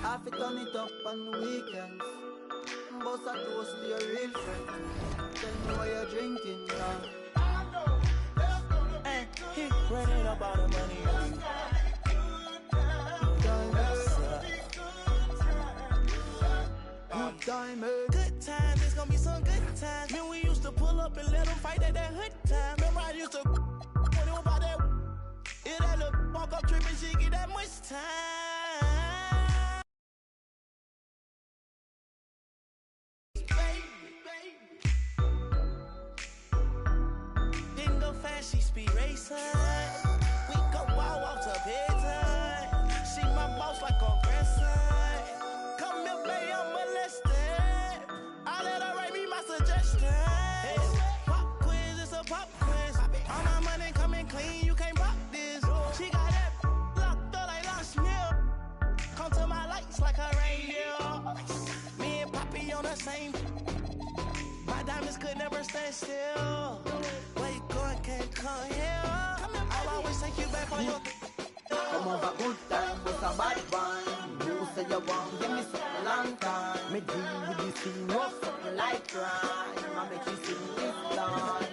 I fit turn it up on the weekends. Boss a toast to your real friend. Tell me what you're drinking now. Hey, he running up all the money. Good time, Good times, it's gonna be some good times. Man, we used to pull up and let them fight at that hood time. Remember I used to when it was about that. If that little walk up tripping, she get that much time. Didn't go fast, she speed racing. We go walk to bedtime. She my boss like a grandson. Come here, play, I'm molested. I let her write me my suggestion. Hey, pop quiz, it's a pop quiz. All my money coming clean, you can't pop this. She got that locked up like Lost Mill. Come to my lights like a reindeer. Me and Poppy on the same. My diamonds could never stand still. Where you going, can't come here. I'll always take you back for your. Come over good time, but a bad one. You say you want, give me something long time. Me deal with this thing, rough something like crime. I make you sing this song.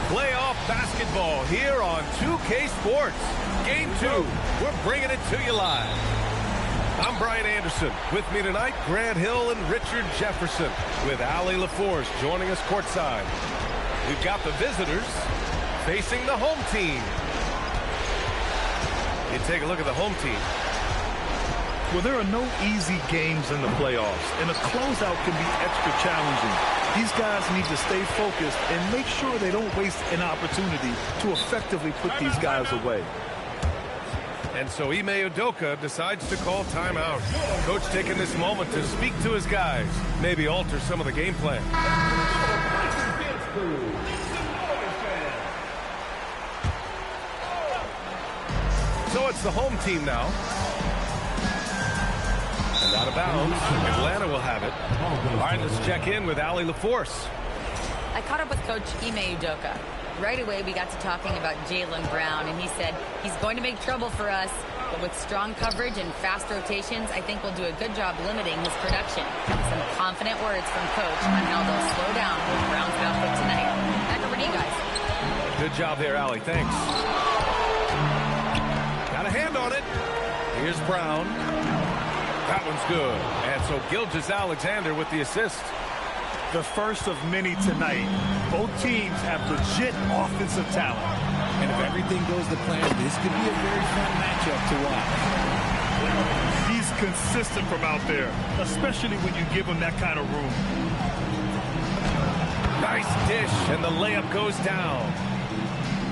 Playoff basketball here on 2K Sports. Game 2, we're bringing it to you live. I'm Brian Anderson. With me tonight, Grant Hill and Richard Jefferson, with Allie LaForce joining us courtside. We've got the visitors facing the home team. You take a look at the home team. Well, there are no easy games in the playoffs, and a closeout can be extra challenging. These guys need to stay focused and make sure they don't waste an opportunity to effectively put these guys away. And so Ime Udoka decides to call timeout. Coach taking this moment to speak to his guys, maybe alter some of the game plan. So it's the home team now. And out of bounds, Atlanta will have it. All right, let's check in with Allie LaForce. I caught up with Coach Ime Udoka. Right away, we got to talking about Jaylen Brown, and he said he's going to make trouble for us, but with strong coverage and fast rotations, I think we'll do a good job limiting his production. Some confident words from Coach on how they'll slow down with Brown's output tonight. Back over to you guys. Good job there, Allie. Thanks. Got a hand on it. Here's Brown. That one's good. And so Gilgeous-Alexander with the assist. The first of many tonight. Both teams have legit offensive talent. And if everything goes to plan, this could be a very fun matchup to watch. He's consistent from out there, especially when you give him that kind of room. Nice dish, and the layup goes down.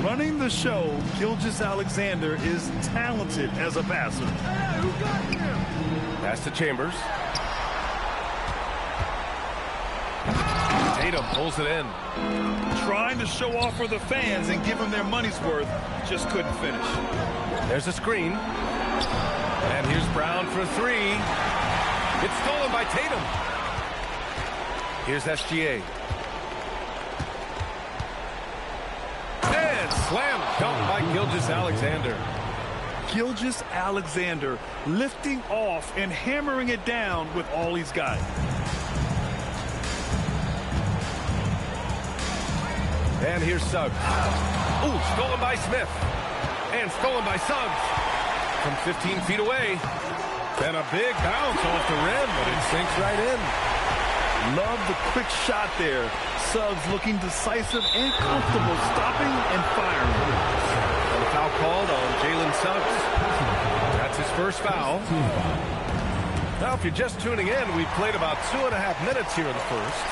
Running the show, Gilgeous-Alexander is talented as a passer. Hey, who got him? Pass to Chambers. Tatum pulls it in. Trying to show off for the fans and give them their money's worth, just couldn't finish. There's a screen. And here's Brown for three. It's stolen by Tatum. Here's SGA. And slam dunk by Gilgeous-Alexander. Gilgeous-Alexander lifting off and hammering it down with all he's got. And here's Suggs. Ooh, stolen by Smith. And stolen by Suggs. From 15 feet away. And a big bounce off the rim, but it sinks right in. Love the quick shot there. Suggs looking decisive and comfortable, stopping and firing. And a foul called on Jalen Suggs. That's his first foul. Now, if you're just tuning in, we've played about 2.5 minutes here in the first.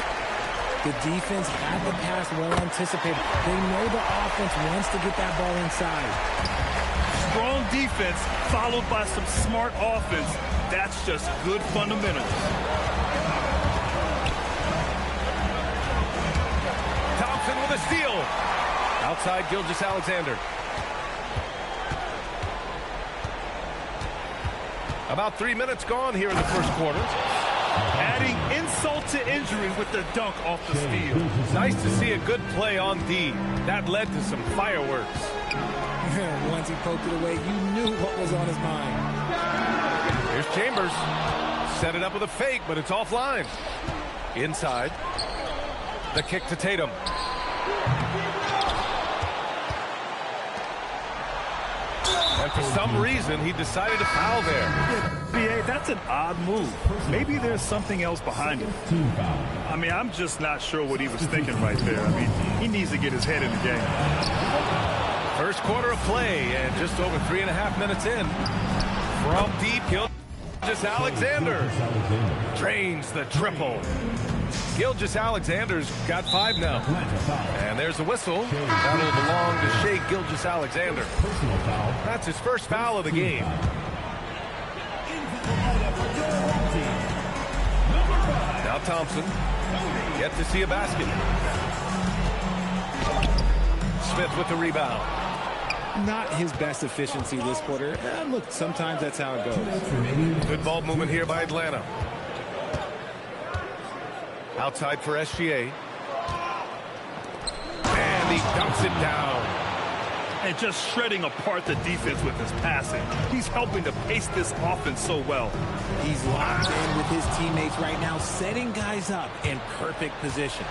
The defense had the pass well anticipated. They know the offense wants to get that ball inside. Strong defense followed by some smart offense. That's just good fundamentals. Thompson with a steal. Outside Gilgeous-Alexander. About 3 minutes gone here in the first quarter. Adding insult to injury with the dunk off the steal. Nice to see a good play on D. That led to some fireworks. Once he poked it away, you knew what was on his mind. Here's Chambers. Set it up with a fake, but it's offline. Inside. The kick to Tatum. And for some reason, he decided to foul there. B.A., that's an odd move. Maybe there's something else behind it. I mean, I'm just not sure what he was thinking right there. I mean, he needs to get his head in the game. First quarter of play, and just over 3.5 minutes in. From deep, Gilgeous-Alexander drains the triple. Gilgeous-Alexander's got 5 now. And there's a whistle. That'll belong to Shai Gilgeous-Alexander. That's his first foul of the game. Now Thompson. Yet to see a basket. Smith with the rebound. Not his best efficiency this quarter. Look, sometimes that's how it goes. Good ball movement here by Atlanta. Outside for SGA. And he dumps it down. And just shredding apart the defense with his passing. He's helping to pace this offense so well. He's locked in with his teammates right now, setting guys up in perfect position.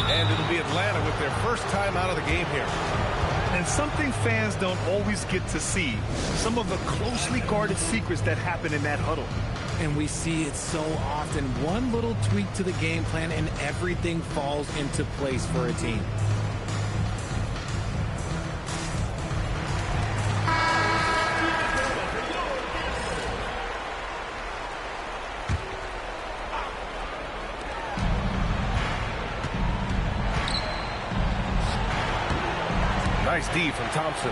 And it'll be Atlanta with their first time out of the game here. And something fans don't always get to see. Some of the closely guarded secrets that happen in that huddle. And we see it so often. One little tweak to the game plan and everything falls into place for a team. Nice D from Thompson.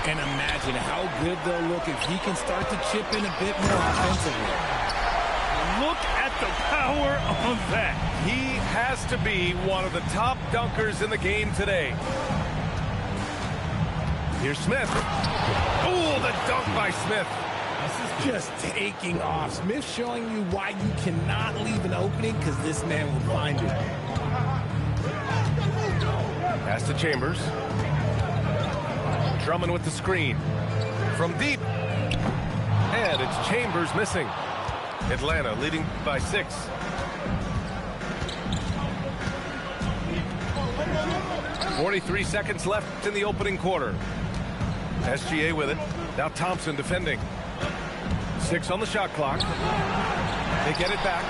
And imagine how good they'll look if he can start to chip in a bit more offensively. Look at the power of that. He has to be one of the top dunkers in the game today. Here's Smith. Oh, the dunk by Smith. Just taking off. Smith showing you why you cannot leave an opening, because this man will find it. Pass to Chambers. Drummond with the screen. From deep. And it's Chambers missing. Atlanta leading by 6. .43 seconds left in the opening quarter. SGA with it. Now Thompson defending. 6 on the shot clock. They get it back.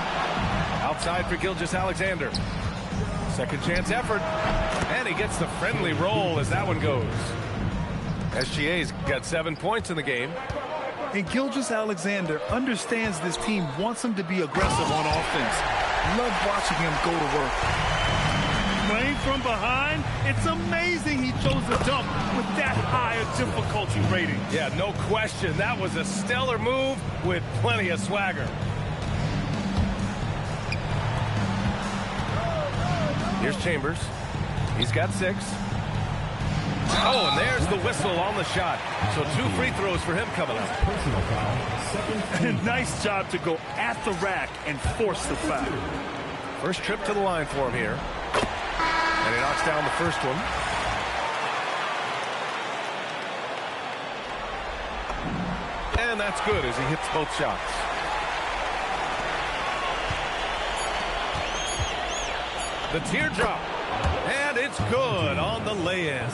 Outside for Gilgeous-Alexander. Second chance effort. And he gets the friendly roll as that one goes. SGA's got 7 points in the game. And Gilgeous-Alexander understands this team wants him to be aggressive on offense. Love watching him go to work. Playing from behind, it's amazing he chose the dunk with that high a difficulty rating. Yeah, no question. That was a stellar move with plenty of swagger. Here's Chambers. He's got 6. Oh, and there's the whistle on the shot. So 2 free throws for him coming up. And nice job to go at the rack and force the foul. First trip to the line for him here. And he knocks down the first one. And that's good as he hits both shots. The teardrop. And it's good on the lay-in.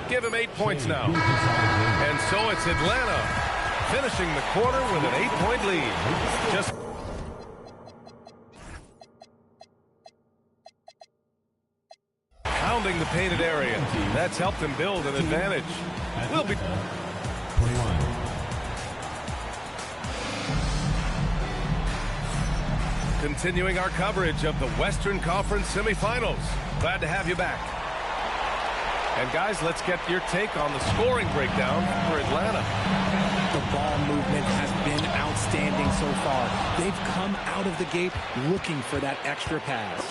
Give him 8 points now. And so it's Atlanta finishing the quarter with an 8-point lead. Just pounding the painted area. That's helped him build an advantage. We'll be 21. continuing our coverage of the Western Conference semifinals. Glad to have you back. And guys, let's get your take on the scoring breakdown for Atlanta. The ball movement has been outstanding so far. They've come out of the gate looking for that extra pass.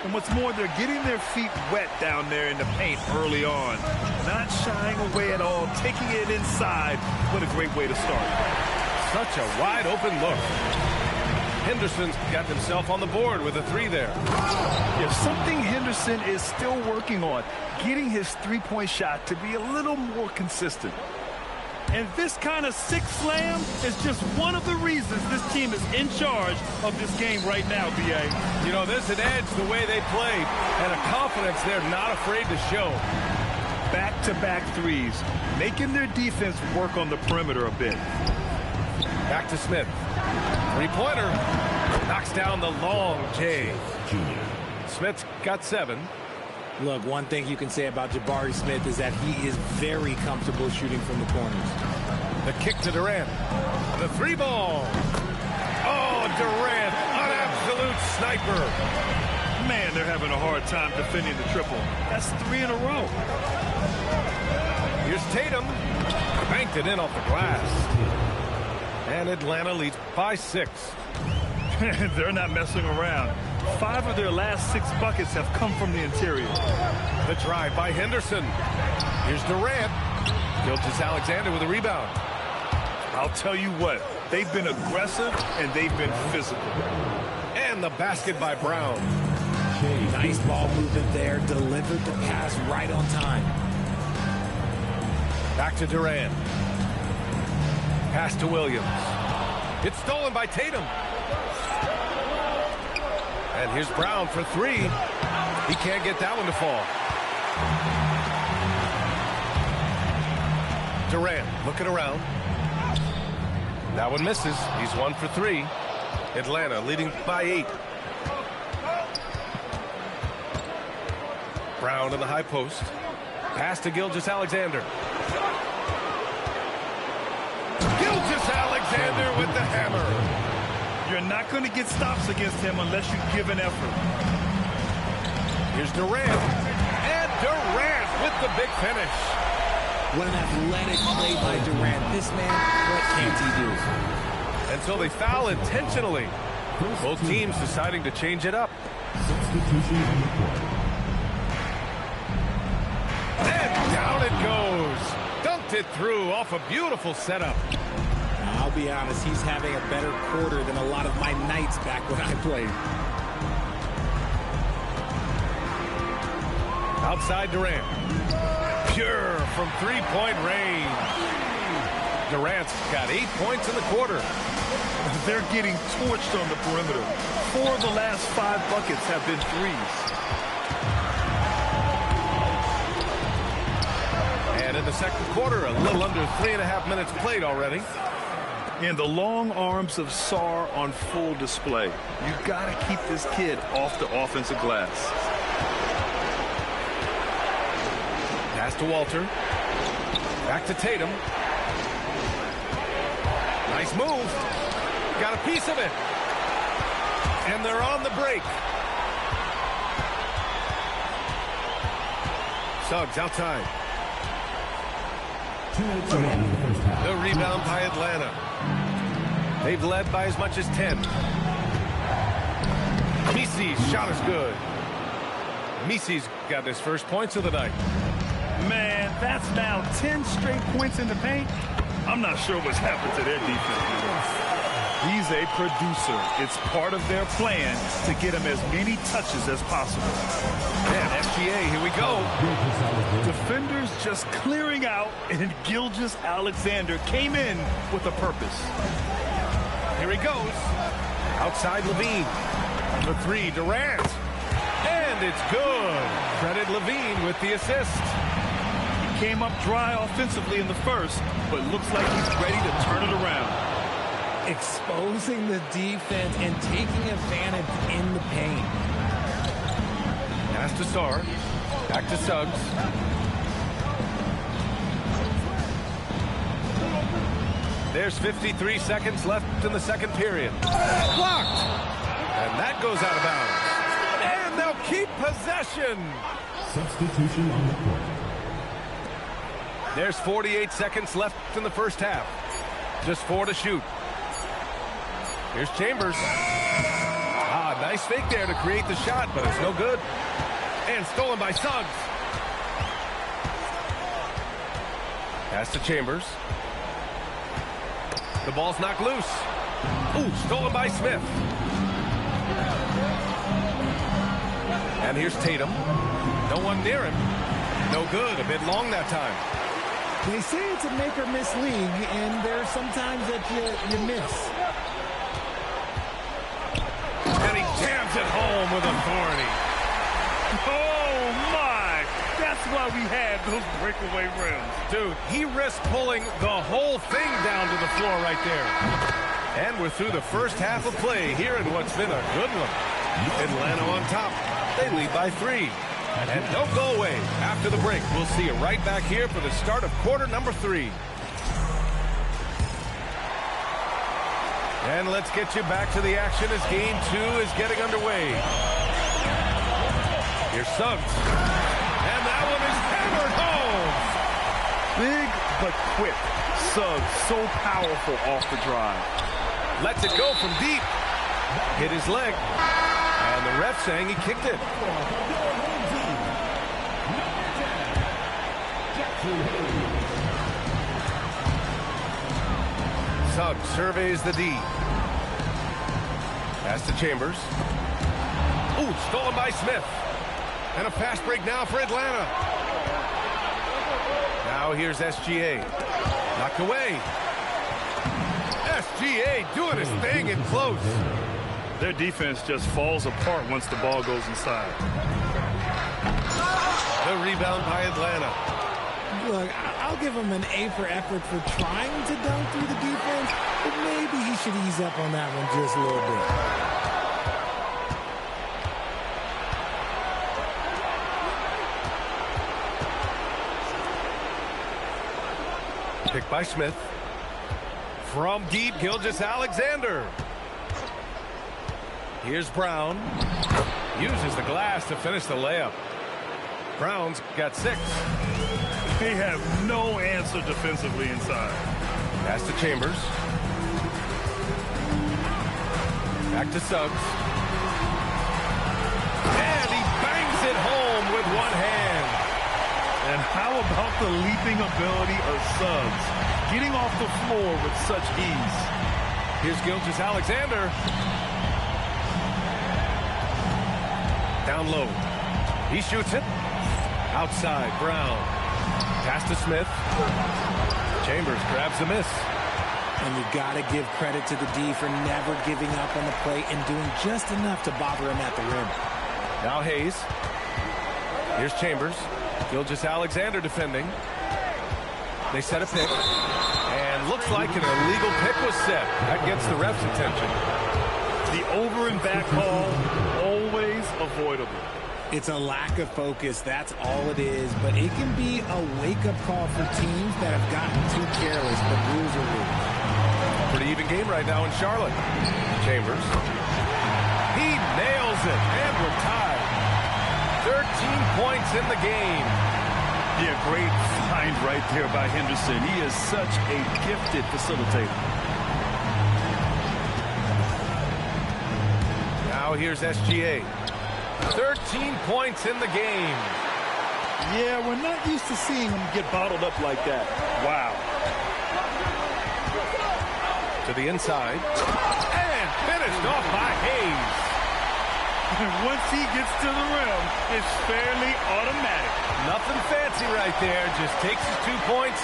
And what's more, they're getting their feet wet down there in the paint early on. Not shying away at all, taking it inside. What a great way to start. Such a wide open look. Henderson's got himself on the board with a 3 there. There's something Henderson is still working on, getting his three-point shot to be a little more consistent. And this kind of six slam is just one of the reasons this team is in charge of this game right now, B.A. You know, there's an edge the way they played and a confidence they're not afraid to show. Back-to-back threes, making their defense work on the perimeter a bit. Back to Smith. Three-pointer. Knocks down the long J. Smith's got 7. Look, one thing you can say about Jabari Smith is that he is very comfortable shooting from the corners. The kick to Durant. The 3-ball. Oh, Durant, an absolute sniper. Man, they're having a hard time defending the triple. That's 3 in a row. Here's Tatum. Banked it in off the glass. And Atlanta leads by 6. They're not messing around. 5 of their last 6 buckets have come from the interior. The drive by Henderson. Here's Durant. Gilgeous-Alexander with a rebound. I'll tell you what, they've been aggressive and they've been physical. And the basket by Brown. Nice ball movement there. Delivered the pass right on time. Back to Durant. Pass to Williams. It's stolen by Tatum. And here's Brown for 3. He can't get that one to fall. Durant looking around. That one misses. He's 1 for 3. Atlanta leading by 8. Brown in the high post. Pass to Gilgeous-Alexander. Gilgeous-Alexander with the hammer. You're not going to get stops against him unless you give an effort. Here's Durant. And Durant with the big finish. What an athletic play by Durant. This man, what can't he do? And so they foul intentionally. Both teams deciding to change it up. Substitution on the court. And down it goes. Dunked it through off a beautiful setup. I'll be honest, he's having a better quarter than a lot of my nights back when I played. Outside Durant. Pure from three-point range. Durant's got 8 points in the quarter. They're getting torched on the perimeter. 4 of the last 5 buckets have been threes. And in the second quarter, a little under 3.5 minutes played already. And the long arms of Sarr on full display. You've got to keep this kid off the offensive glass. Pass to Walter. Back to Tatum. Nice move. Got a piece of it. And they're on the break. Suggs outside. The rebound by Atlanta. They've led by as much as 10. Misi's shot is good. Misi's got his first points of the night. Man, that's now 10 straight points in the paint. I'm not sure what's happened to their defense. He's a producer. It's part of their plan to get him as many touches as possible. And SGA, here we go. Defenders just clearing out, and Gilgeous-Alexander came in with a purpose. Here he goes. Outside Levine. The 3, Durant. And it's good. Credit Levine with the assist. came up dry offensively in the first, but looks like he's ready to turn it around. Exposing the defense and taking advantage in the paint. Pass to Sarr. Back to Suggs. There's 53 seconds left in the second period. Blocked! And that goes out of bounds. And they'll keep possession. Substitution on the court. There's 48 seconds left in the first half. Just 4 to shoot. Here's Chambers. Nice fake there to create the shot, but it's no good. And stolen by Suggs. Pass to Chambers. The ball's knocked loose. Ooh, stolen by Smith. And here's Tatum. No one near him. No good. A bit long that time. They say it's a make-or-miss league, and there's sometimes that you miss. And he jams it home with authority. Oh, my! That's why we had those breakaway rims. Dude, he risked pulling the whole thing down to the floor right there. And we're through the first half of play here in what's been a good one. Atlanta on top. They lead by 3. And don't go away. After the break, we'll see you right back here for the start of quarter number 3. And let's get you back to the action as game 2 is getting underway. Here's Suggs. And that one is hammered home. Big but quick. Suggs so powerful off the drive. Lets it go from deep. Hit his leg. And the ref saying he kicked it. Suggs surveys the D. Pass to Chambers. Ooh, stolen by Smith. And a fast break now for Atlanta. Now here's SGA. Knocked away. SGA doing his thing in close. Their defense just falls apart once the ball goes inside. The rebound by Atlanta. Look, I'll give him an A for effort for trying to dunk through the defense, but maybe he should ease up on that one just a little bit. Picked by Smith. From deep, Gilgeous-Alexander. Here's Brown. Uses the glass to finish the layup. Brown's got 6. They have no answer defensively inside. Pass to Chambers. Back to Suggs. And he bangs it home with one hand. And how about the leaping ability of Suggs? Getting off the floor with such ease. Here's Gilgeous-Alexander. Down low. He shoots it. Outside, Brown. Pass to Smith. Chambers grabs the miss. And you got to give credit to the D for never giving up on the play and doing just enough to bother him at the rim. Now Hayes. Here's Chambers. Gilgeous-Alexander defending. They set a pick. And looks like an illegal pick was set. That gets the ref's attention. The over and back call, always avoidable. It's a lack of focus, that's all it is. But it can be a wake-up call for teams that have gotten too careless, but rules are rules. Pretty even game right now in Charlotte. Chambers. He nails it, and we're tied. 13 points in the game. Yeah, great find right there by Henderson. He is such a gifted facilitator. Now here's SGA. 13 points in the game. Yeah, we're not used to seeing him get bottled up like that. Wow. To the inside. And finished off by Hayes. And once he gets to the rim, it's fairly automatic. Nothing fancy right there. Just takes his 2 points,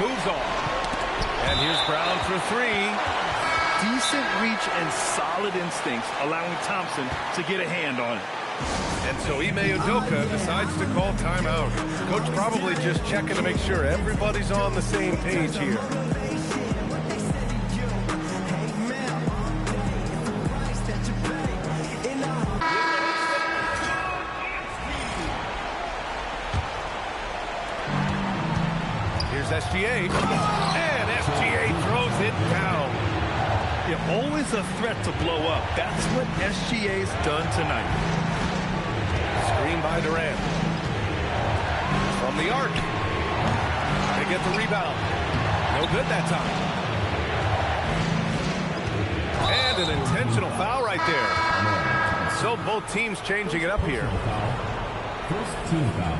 moves on. And here's Brown for 3. Decent reach and solid instincts, allowing Thompson to get a hand on it. And so Ime Udoka decides to call timeout. Coach probably just checking to make sure everybody's on the same page here. Here's SGA, and SGA throws it down. You're always a threat to blow up. That's what SGA's done tonight. Screen by Durant. From the arc. They get the rebound. No good that time. And an intentional foul right there. So both teams changing it up here. First team foul.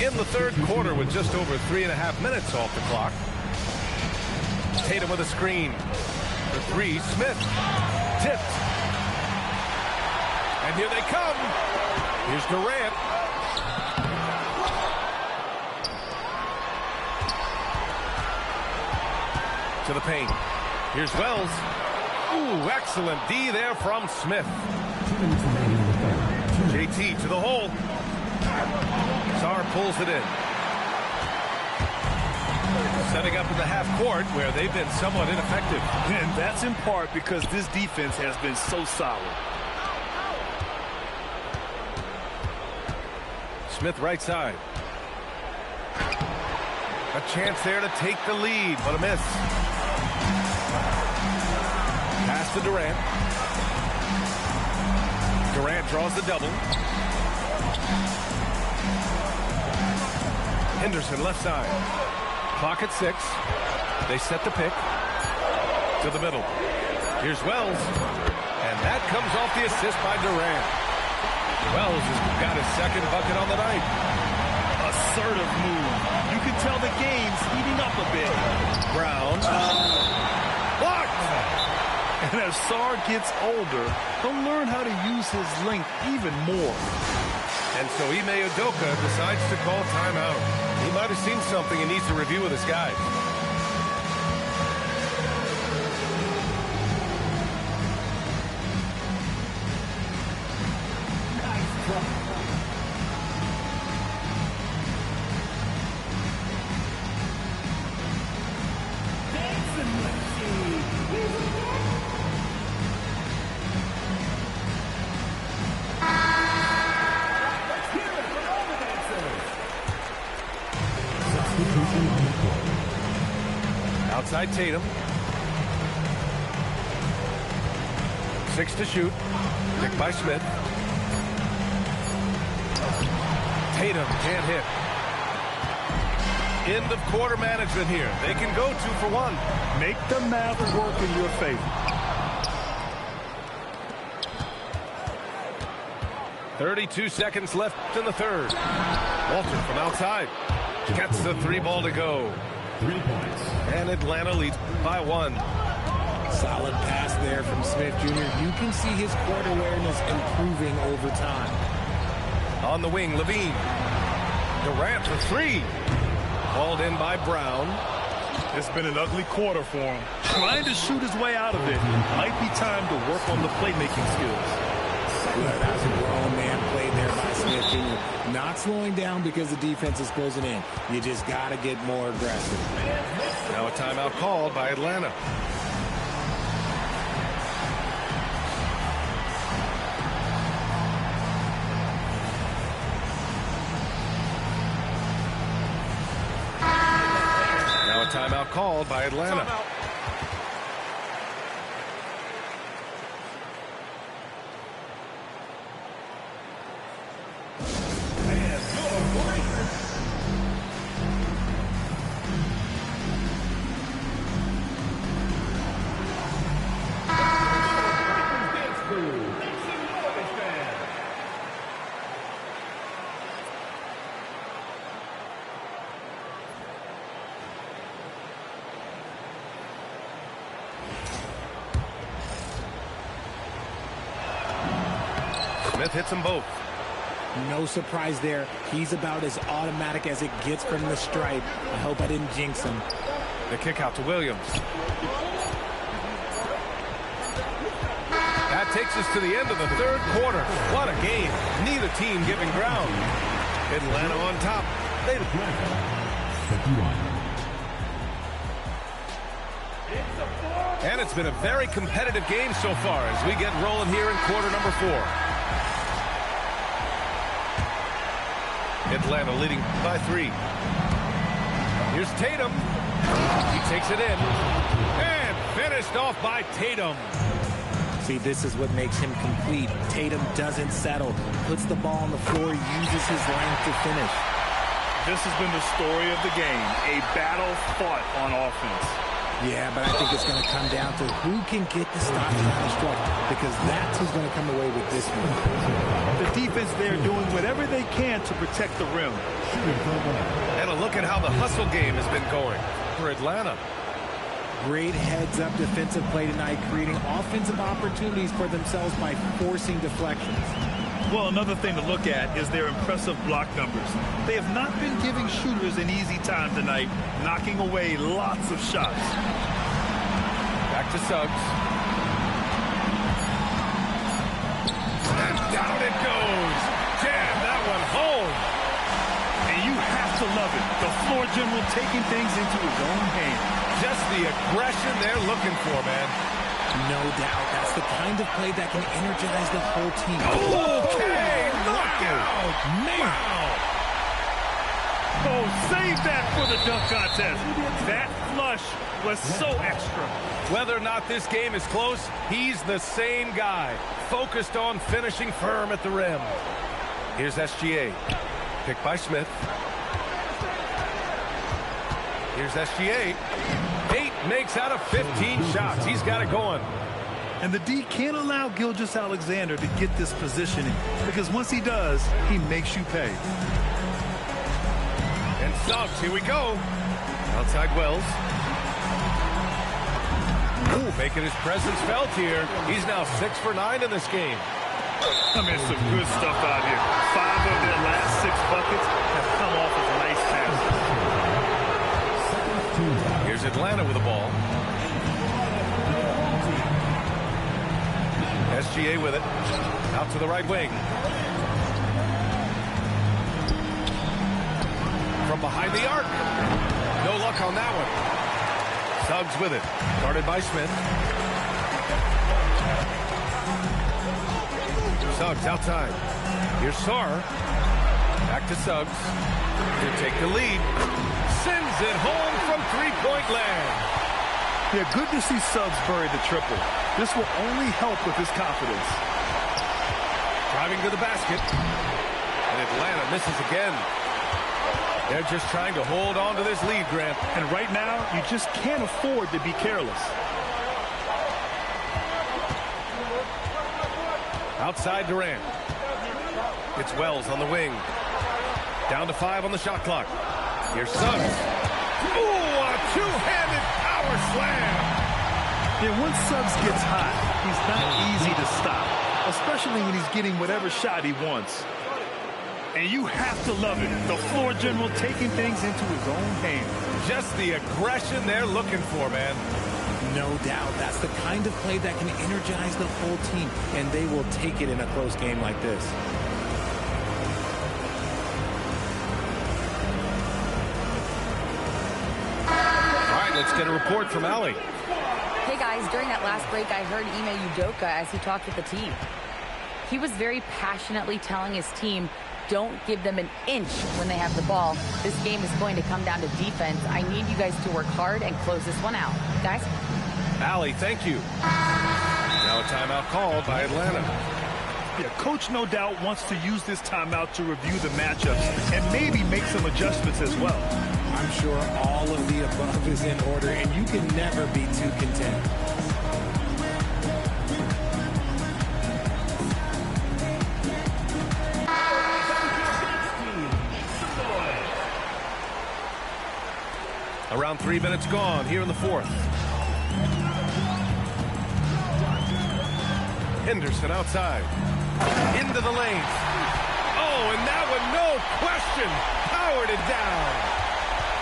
In the third quarter with just over 3.5 minutes off the clock. Tatum with a screen. For three, Smith. Tipped. And here they come. Here's Durant. To the paint. Here's Wells. Ooh, excellent D there from Smith. JT to the hole. Sarr pulls it in. Setting up in the half court where they've been somewhat ineffective. And that's in part because this defense has been so solid. Smith right side. A chance there to take the lead, but a miss. Pass to Durant. Durant draws the double. Henderson left side. Clock at 6. They set the pick. To the middle. Here's Wells. And that comes off the assist by Durant. Wells has got his second bucket on the night. Assertive move. You can tell the game's heating up a bit. Brown. Blocked! And as Sarr gets older, he'll learn how to use his length even more. And so Ime Udoka decides to call timeout. He might have seen something and needs to review with his guys. Outside Tatum. 6 to shoot. Picked by Smith. Tatum can't hit. End of quarter management here. They can go 2 for 1. Make the math work in your favor. 32 seconds left in the third. Walter from outside. Gets the 3 ball to go. 3 points. And Atlanta leads by 1. Solid pass there from Smith Jr. You can see his court awareness improving over time. On the wing, Levine. Durant for 3. Called in by Brown. It's been an ugly quarter for him. Trying to shoot his way out of it. Might be time to work on the playmaking skills. That was a grown man play there by Smith Jr. Not slowing down because the defense is closing in. You just got to get more aggressive. Now a timeout called by Atlanta. Now a timeout called by Atlanta. Smith hits them both. No surprise there. He's about as automatic as it gets from the stripe. I hope I didn't jinx him. The kick out to Williams. That takes us to the end of the third quarter. What a game. Neither team giving ground. Atlanta on top. And it's been a very competitive game so far as we get rolling here in quarter number 4. Atlanta leading by 3. Here's Tatum. He takes it in. And finished off by Tatum. See, this is what makes him complete. Tatum doesn't settle. Puts the ball on the floor, uses his length to finish. This has been the story of the game. A battle fought on offense. Yeah, but I think it's going to come down to who can get the stop down the stretch, because that's who's going to come away with this one. The defense there doing whatever they can to protect the rim. And a look at how the hustle game has been going for Atlanta. Great heads-up defensive play tonight, creating offensive opportunities for themselves by forcing deflections. Well, another thing to look at is their impressive block numbers. They have not been giving shooters an easy time tonight, knocking away lots of shots. Back to Suggs. And down it goes. Jam that one home. And you have to love it. The floor general taking things into his own hands. Just the aggression they're looking for, man. No doubt. That's the kind of play that can energize the whole team. Okay, knockout. Man. Oh, save that for the dunk contest. That flush was so extra. Whether or not this game is close, he's the same guy, focused on finishing firm at the rim. Here's SGA. Picked by Smith. Here's SGA. 8 makes out of 15 shots. He's got it going. And the D can't allow Gilgeous-Alexander to get this positioning, because once he does, he makes you pay. And Suggs, here we go. Outside Wells. Ooh, making his presence felt here. He's now 6 for 9 in this game. I mean, some good stuff out here. 5 of their last 6 buckets have come off as nice passes. Here's Atlanta with the ball. SGA with it. Out to the right wing. From behind the arc. No luck on that one. Suggs with it. Guarded by Smith. Suggs outside. Here's Sarr. Back to Suggs. He'll take the lead. Sends it home from three-point land. Yeah, good to see Suggs bury the triple. This will only help with his confidence. Driving to the basket. And Atlanta misses again. They're just trying to hold on to this lead, Grant. And right now, you just can't afford to be careless. Outside Durant. It's Wells on the wing. Down to 5 on the shot clock. Here's Suggs. Ooh, a two-handed power slam. Yeah, once Suggs gets hot, he's not easy to stop, especially when he's getting whatever shot he wants. And you have to love it. The floor general taking things into his own hands. Just the aggression they're looking for, man. No doubt. That's the kind of play that can energize the whole team, and they will take it in a close game like this. All right, let's get a report from Allie. Hey, guys, during that last break, I heard Ime Udoka as he talked with the team. He was very passionately telling his team, don't give them an inch when they have the ball. This game is going to come down to defense. I need you guys to work hard and close this one out. Guys? Allie, thank you. Now a timeout called by Atlanta. Yeah, coach no doubt wants to use this timeout to review the matchups and maybe make some adjustments as well. I'm sure all of the above is in order, and you can never be too content. Around 3 minutes gone here in the fourth. Henderson outside. Into the lane. Oh, and that one, no question, powered it down.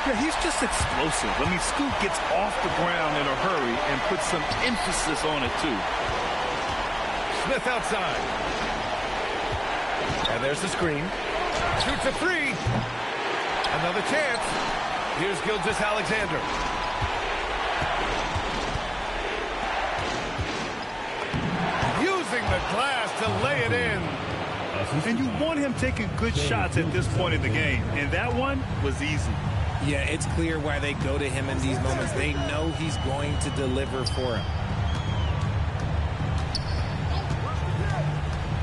Yeah, he's just explosive. I mean, Scoot gets off the ground in a hurry and puts some emphasis on it, too. Smith outside. And there's the screen. Shoots a three. Another chance. Here's Gilgeous-Alexander. Using the glass to lay it in. And you want him taking good shots at this point in the game. And that one was easy. Yeah, it's clear why they go to him in these moments. They know he's going to deliver for him.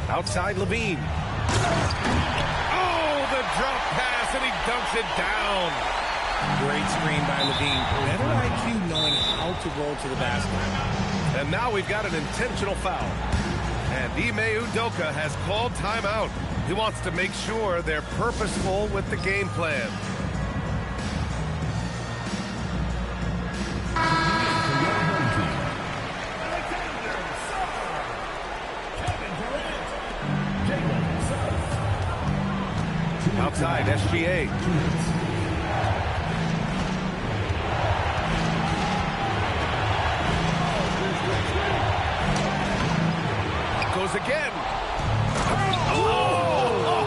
Outside Levine. Oh, the drop pass, and he dunks it down. Great screen by Levine. Better IQ knowing how to roll to the basket. And now we've got an intentional foul. And Ime Udoka has called timeout. He wants to make sure they're purposeful with the game plan. Outside, SGA. Goes again. Oh!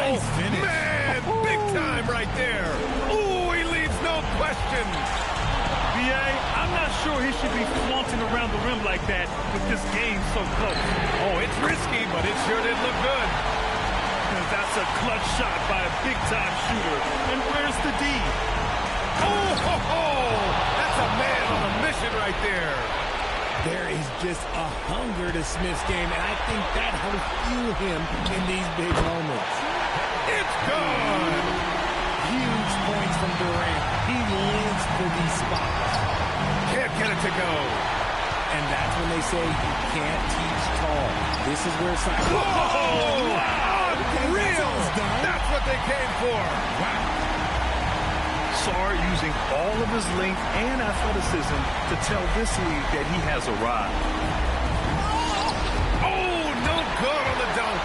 Nice finish. Man, big time right there. Ooh, he leaves no question. B.A., I'm not sure he should be flaunting around the rim like that with this game so close. Oh, it's risky, but it sure did look good. That's a clutch shot by a big-time shooter. And where's the D? Oh, ho, ho. That's a man on a mission right there. There is just a hunger to Smith's game, and I think that helps fuel him in these big moments. It's good. Huge points from Durant. He lives for these spots. Can't get it to go. And that's when they say you can't teach tall. This is where it's like, Whoa! Real. That's what they came for. Wow. Sarr using all of his length and athleticism to tell this league that he has arrived. Oh, no good on the dunk.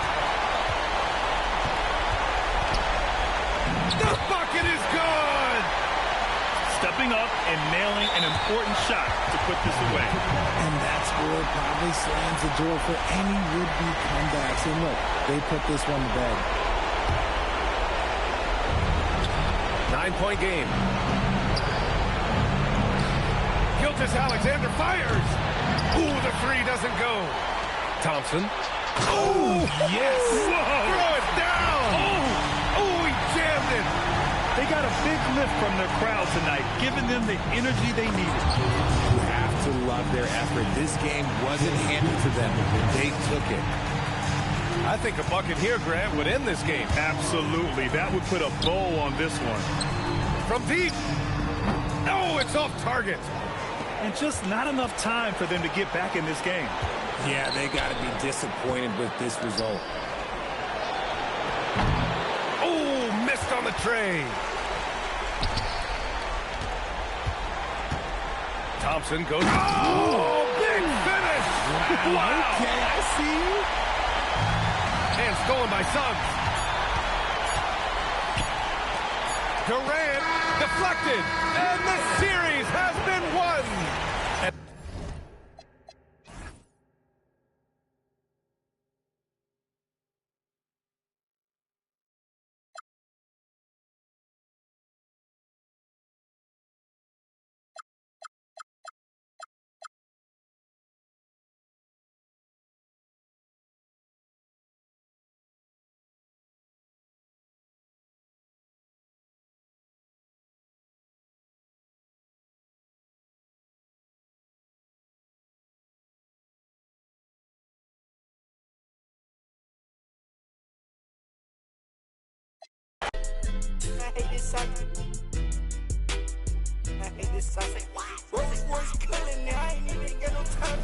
The bucket is good. Stepping up and nailing an important shot to put this away. And that score probably slams the door for any would-be comebacks. And look, they put this one to bed. 9-point game. Gilgeous-Alexander fires. Ooh, the three doesn't go. Thompson. Oh, yes. Whoa. Throw it down. Oh, he jammed it. They got a big lift from their crowd tonight, giving them the energy they needed. You have to love their effort. This game wasn't handed to them. They took it. I think a bucket here, Grant, would end this game. Absolutely. That would put a bow on this one. From deep. No, it's off target. And just not enough time for them to get back in this game. Yeah, they got to be disappointed with this result. Oh, missed on the tray. Thompson goes. Oh, big finish. Wow. Okay, I see you. And stolen by Suggs. Durant deflected, and the series has been won. I hate this song. I hate this song. What was killing me? I ain't even get no time